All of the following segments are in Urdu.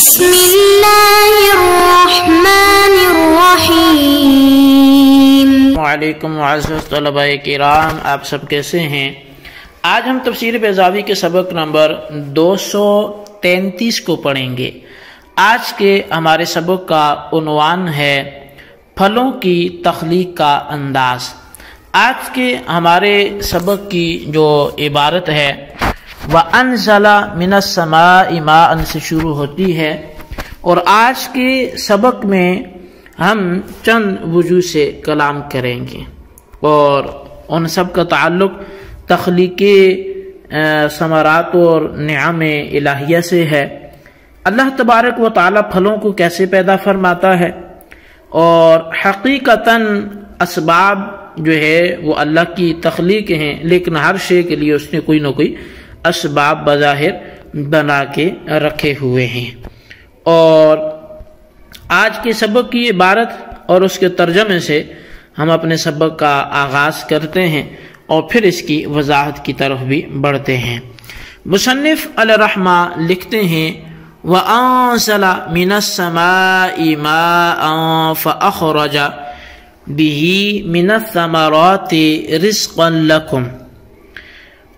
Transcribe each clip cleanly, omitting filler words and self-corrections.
بسم اللہ الرحمن الرحیم۔ وعلیکم معزز طلباء کرام، آپ سب کیسے ہیں؟ آج ہم تفسیر بیضاوی کے سبق نمبر 233 کو پڑھیں گے۔ آج کے ہمارے سبق کا عنوان ہے پھلوں کی تخلیق کا انداز۔ آج کے ہمارے سبق کی جو عبارت ہے وَأَنزَلَ مِنَ السَّمَاءِ مَاءً سے شروع ہوتی ہے، اور آج کے سبق میں ہم چند وجوہ سے کلام کریں گے اور ان سب کا تعلق تخلیقی ثمرات اور نعم الہیہ سے ہے۔ اللہ تبارک و تعالی پھلوں کو کیسے پیدا فرماتا ہے، اور حقیقتاً اسباب جو ہے وہ اللہ کی تخلیق ہیں، لیکن ہر شے کے لیے اس نے کوئی نہ کوئی اسباب بظاہر بنا کے رکھے ہوئے ہیں۔ اور آج کے سبق کی عبارت اور اس کے ترجمے سے ہم اپنے سبق کا آغاز کرتے ہیں اور پھر اس کی وضاحت کی طرف بھی بڑھتے ہیں۔ مصنف علیہ الرحمہ لکھتے ہیں وَأَنزَلَ مِنَ السَّمَاءِ مَاءً فَأَخْرَجَ بِهِ مِنَ الثَّمَرَاتِ رِزْقًا لَكُمْ،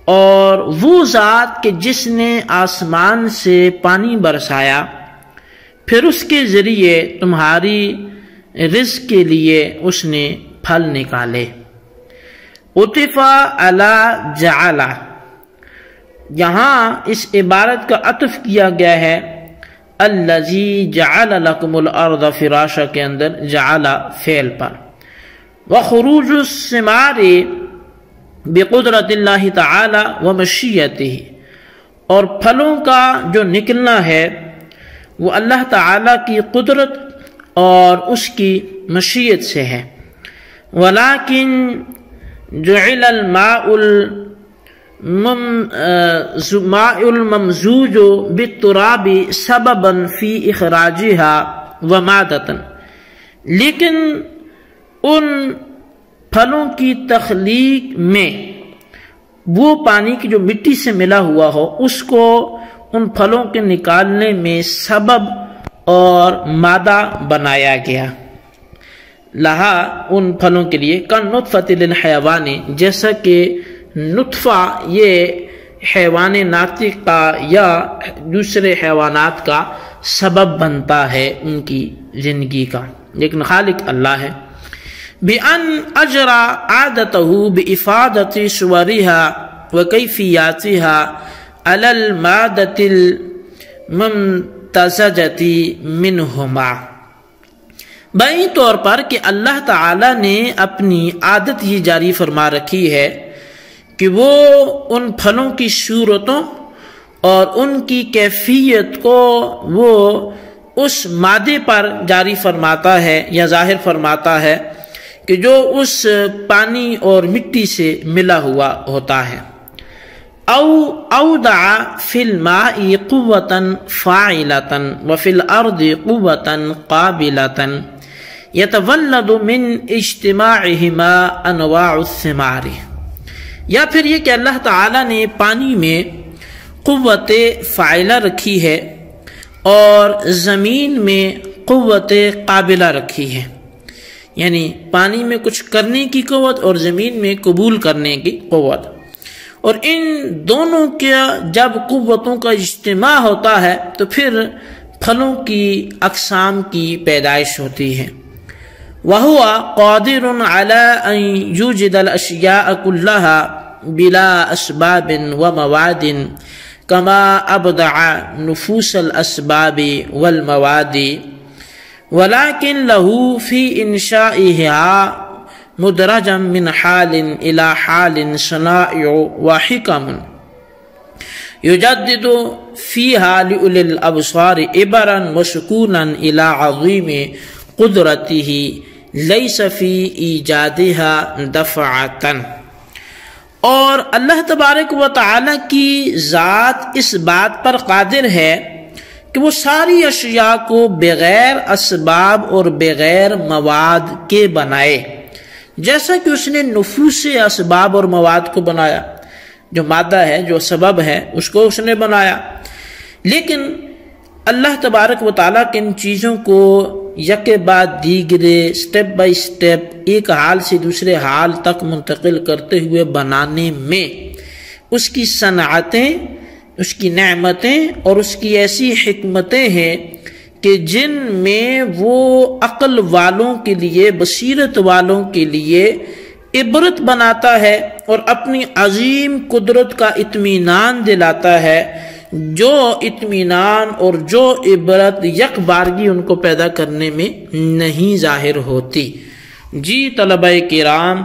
اور وہ ذات کہ جس نے آسمان سے پانی برسایا پھر اس کے ذریعے تمہاری رزق کے لیے اس نے پھل نکالے۔ عطف علی جعل، یہاں اس عبارت کا عطف کیا گیا ہے الذی جعل لکم الارض فراشا کے اندر جعل فعل پر، وخروج الثمار بقدرت اللہ تعالی ومشیتہ، اور پھلوں کا جو نکلنا ہے وہ اللہ تعالی کی قدرت اور اس کی مشیت سے ہے۔ ولیکن جعل الماء الممزوج بالتراب سببا فی اخراجها ومادتا، لیکن ان پھلوں کی تخلیق میں وہ پانی کی جو مٹی سے ملا ہوا ہو اس کو ان پھلوں کے نکالنے میں سبب اور مادہ بنایا گیا، لہا ان پھلوں کے لیے کالنطفۃ للحیوان، جیسا کہ نطفہ یہ حیوان ناطق کا یا دوسرے حیوانات کا سبب بنتا ہے ان کی زندگی کا، لیکن خالق اللہ ہے۔ بِأَنْ أَجْرَى عَادَتَهُ بِإِفَادَةِ صُوَرِهَا وَكَيْفِيَاتِهَا عَلَى الْمَادَةِ الْمُمْتَزَجَةِ مِنْهُمَا، بائیں طور پر کہ اللہ تعالی نے اپنی عادت یہ جاری فرما رکھی ہے کہ وہ ان پھلوں کی صورتوں اور ان کی کیفیت کو وہ اس مادے پر جاری فرماتا ہے یا ظاہر فرماتا ہے کہ جو اس پانی اور مٹی سے ملا ہوا ہوتا ہے۔ او اودع فی الماء قوة فاعلة وفی الارض قوة قابلة یتولد من اجتماعہما انواع الثمار، یا پھر یہ کہ اللہ تعالی نے پانی میں قوت فاعلہ رکھی ہے اور زمین میں قوت قابلہ رکھی ہے، یعنی پانی میں کچھ کرنے کی قوت اور زمین میں قبول کرنے کی قوت، اور ان دونوں کے جب قوتوں کا اجتماع ہوتا ہے تو پھر پھلوں کی اقسام کی پیدائش ہوتی ہے۔ وَهُوَ قَادِرٌ عَلَىٰ أَن يُوجِدَ الْأَشْيَاءَ كُلَّهَا بِلَا أَسْبَابٍ وَمَوَادٍ كَمَا أَبْدَعَ نُفُوسَ الْأَسْبَابِ وَالْمَوَادِ، وَلَكِنْ لَهُ فِي إِنْشَائِهَا مُدْرَجًا مِنْ حَالٍ إِلَى حَالٍ صَنَائِعُ وَحِكَمٌ يُجَدِّدُ فِيهَا لِأُولِي الْأَبْصَارِ عِبَرًا وَسُكُونًا إِلَى عَظِيمِ قُدْرَتِهِ لَيْسَ فِي إِيجَادِهَا دَفْعَةً، اور اللہ تبارک و تعالی کی ذات اس بات پر قادر ہے کہ وہ ساری اشیاء کو بغیر اسباب اور بغیر مواد کے بنائے، جیسا کہ اس نے نفوس اسباب اور مواد کو بنایا، جو مادہ ہے جو سبب ہے اس کو اس نے بنایا، لیکن اللہ تبارک و تعالیٰ کے ان چیزوں کو یک بعد دیگرے سٹیپ بائی سٹیپ ایک حال سے دوسرے حال تک منتقل کرتے ہوئے بنانے میں اس کی صنعتیں، اس کی نعمتیں اور اس کی ایسی حکمتیں ہیں کہ جن میں وہ عقل والوں کے لیے، بصیرت والوں کے لیے عبرت بناتا ہے اور اپنی عظیم قدرت کا اطمینان دلاتا ہے، جو اطمینان اور جو عبرت یک بارگی ان کو پیدا کرنے میں نہیں ظاہر ہوتی۔ جی طلبہ کرام،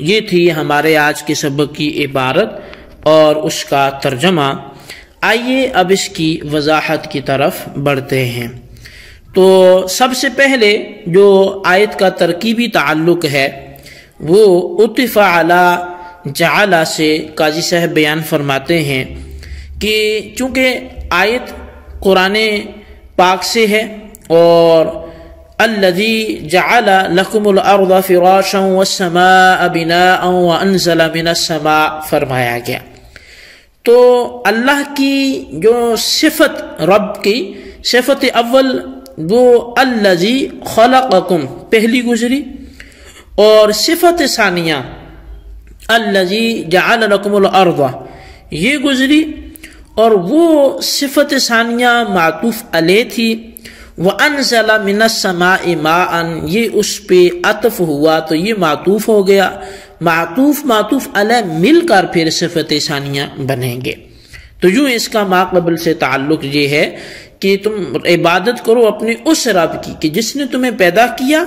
یہ تھی ہمارے آج کے سبق کی عبارت اور اس کا ترجمہ۔ آئیے اب اس کی وضاحت کی طرف بڑھتے ہیں۔ تو سب سے پہلے جو آیت کا ترکیبی تعلق ہے وہ عطف علی جعل سے قاضی صاحب بیان فرماتے ہیں کہ چونکہ آیت قرآن پاک سے ہے اور الذی جعل لکم الارض فراشا والسماء بناء وانزل من السماء فرمایا گیا، تو اللہ کی جو صفت، رب کی صفت اول وہ الذی خلقکم پہلی گزری، اور صفت ثانیہ الذی جعل لکم الارض یہ گزری، اور وہ صفت ثانیہ معطوف علیہ تھی۔ وَأَنزَلَ مِنَ السَّمَاءِ مَاءً یہ اس پہ عطف ہوا تو یہ معطوف ہو گیا، معطوف علیہ مل کر پھر صفت ثانیہ بنیں گے۔ تو یوں اس کا ما قبل سے تعلق یہ ہے کہ تم عبادت کرو اپنے اس رب کی کہ جس نے تمہیں پیدا کیا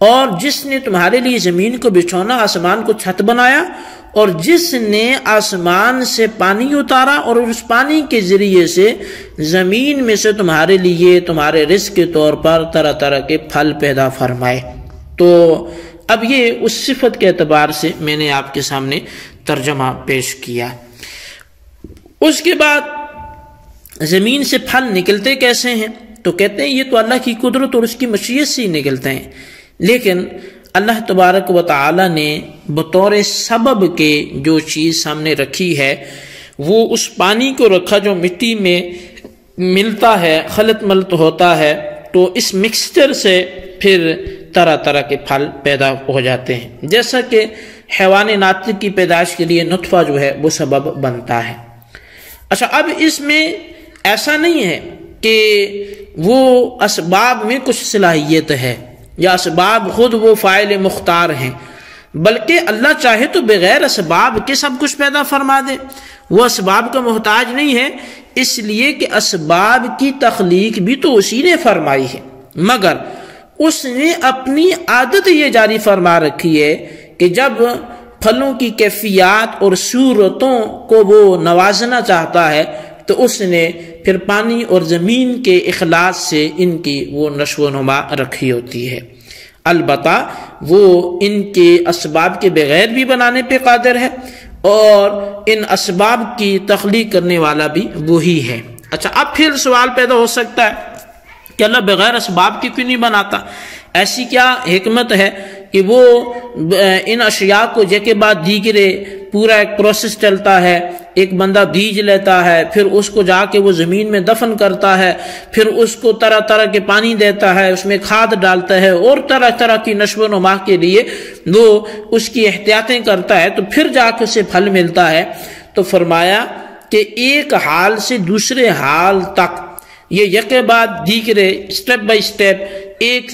اور جس نے تمہارے لیے زمین کو بچھونا، آسمان کو چھت بنایا، اور جس نے آسمان سے پانی اتارا اور اس پانی کے ذریعے سے زمین میں سے تمہارے لیے تمہارے رزق کے طور پر طرح طرح کے پھل پیدا فرمائے۔ تو اب یہ اس صفت کے اعتبار سے میں نے آپ کے سامنے ترجمہ پیش کیا۔ اس کے بعد زمین سے پھل نکلتے کیسے ہیں؟ تو کہتے ہیں یہ تو اللہ کی قدرت اور اس کی مشیت سے ہی نکلتے ہیں، لیکن اللہ تبارک و تعالی نے بطور سبب کے جو چیز سامنے رکھی ہے وہ اس پانی کو رکھا جو مٹی میں ملتا ہے، خلط ملط ہوتا ہے، تو اس مکسچر سے پھر طرح طرح کے پھل پیدا ہو جاتے ہیں، جیسا کہ حیوان ناطق کی پیدائش کے لیے نطفہ جو ہے وہ سبب بنتا ہے۔ اچھا، اب اس میں ایسا نہیں ہے کہ وہ اسباب میں کچھ صلاحیت ہے یا اسباب خود وہ فاعل مختار ہیں، بلکہ اللہ چاہے تو بغیر اسباب کے سب کچھ پیدا فرما دے، وہ اسباب کا محتاج نہیں ہے، اس لیے کہ اسباب کی تخلیق بھی تو اسی نے فرمائی ہے، مگر اس نے اپنی عادت یہ جاری فرما رکھی ہے کہ جب پھلوں کی کیفیات اور صورتوں کو وہ نوازنا چاہتا ہے تو اس نے پھر پانی اور زمین کے اخلاص سے ان کی وہ نشو و نما رکھی ہوتی ہے۔ البتہ وہ ان کے اسباب کے بغیر بھی بنانے پہ قادر ہے اور ان اسباب کی تخلیق کرنے والا بھی وہی ہے۔ اچھا، اب پھر سوال پیدا ہو سکتا ہے کہ اللہ بغیر اسباب کی کیوں نہیں بناتا؟ ایسی کیا حکمت ہے کہ وہ ان اشیاء کو جے کے بعد دیگرے پورا ایک پروسیس چلتا ہے، ایک بندہ بیج لیتا ہے، پھر اس کو جا کے وہ زمین میں دفن کرتا ہے، پھر اس کو طرح طرح کے پانی دیتا ہے، اس میں کھاد ڈالتا ہے اور طرح طرح کی نشو و نما کے لیے وہ اس کی احتیاطیں کرتا ہے، تو پھر جا کے اسے پھل ملتا ہے۔ تو فرمایا کہ ایک حال سے دوسرے حال تک یہ یکے بعد دیگرے سٹیپ بائی سٹیپ، ایک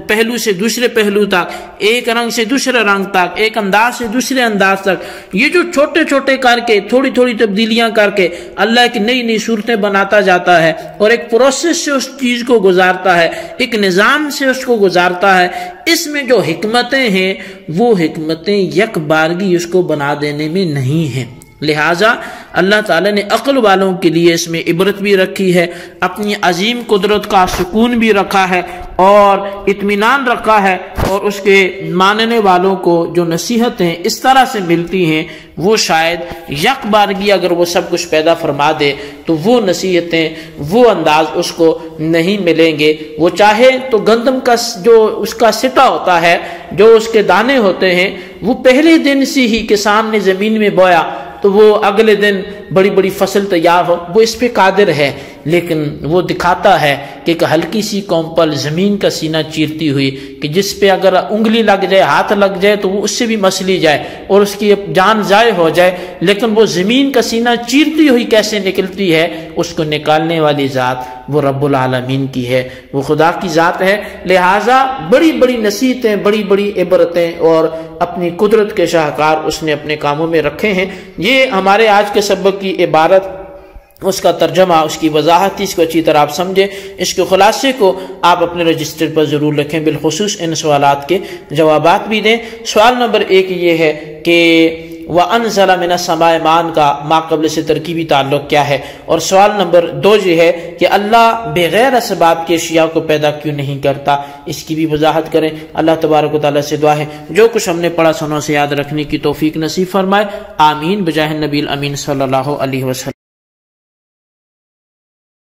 پہلو سے دوسرے پہلو تک، ایک رنگ سے دوسرے رنگ تک، ایک انداز سے دوسرے انداز تک، یہ جو چھوٹے چھوٹے کر کے تھوڑی تھوڑی تبدیلیاں کر کے اللہ کی نئی نئی صورتیں بناتا جاتا ہے اور ایک پروسیس سے اس چیز کو گزارتا ہے، ایک نظام سے اس کو گزارتا ہے۔ اس میں جو حکمتیں ہیں وہ حکمتیں یک بارگی اس کو بنا دینے میں نہیں ہیں، لہٰذا اللہ تعالیٰ نے عقل والوں کے لیے اس میں عبرت بھی رکھی ہے، اپنی عظیم قدرت کا سکون بھی رکھا ہے اور اطمینان رکھا ہے، اور اس کے ماننے والوں کو جو نصیحتیں اس طرح سے ملتی ہیں وہ شاید یک بارگی اگر وہ سب کچھ پیدا فرما دے تو وہ نصیحتیں، وہ انداز اس کو نہیں ملیں گے۔ وہ چاہے تو گندم کا جو اس کا سٹا ہوتا ہے، جو اس کے دانے ہوتے ہیں، وہ پہلے دن سے ہی کسان نے زمین میں بویا تو وہ اگلے دن بڑی بڑی فصل تیار ہو، وہ اس پہ قادر ہے، لیکن وہ دکھاتا ہے کہ ایک ہلکی سی کونپل زمین کا سینہ چیرتی ہوئی کہ جس پہ اگر انگلی لگ جائے، ہاتھ لگ جائے تو وہ اس سے بھی مسلی جائے اور اس کی جان ضائع ہو جائے، لیکن وہ زمین کا سینہ چیرتی ہوئی کیسے نکلتی ہے، اس کو نکالنے والی ذات وہ رب العالمین کی ہے، وہ خدا کی ذات ہے۔ لہٰذا بڑی بڑی نصیحتیں، بڑی بڑی عبرتیں اور اپنی قدرت کے شاہکار اس نے اپنے کاموں میں رکھے ہیں۔ یہ ہمارے آج کے سبق کی عبارت، اس کا ترجمہ، اس کی وضاحت، اس کو اچھی طرح آپ سمجھیں، اس کے خلاصے کو آپ اپنے رجسٹر پر ضرور رکھیں، بالخصوص ان سوالات کے جوابات بھی دیں۔ سوال نمبر 1 یہ ہے کہ وَأَنزَلَ مِنَ السَّمَاءِ مَاءً کا ماقبل سے ترکیبی تعلق کیا ہے، اور سوال نمبر 2 یہ ہے کہ اللہ بغیر اسباب کے اشیاء کو پیدا کیوں نہیں کرتا، اس کی بھی وضاحت کریں۔ اللہ تبارک و تعالیٰ سے دعا ہے جو کچھ ہم نے پڑھا سنوں سے یاد رکھنے کی توفیق نصیب فرمائے، آمین بجاہ النبی الامین صلی اللہ علیہ وسلم۔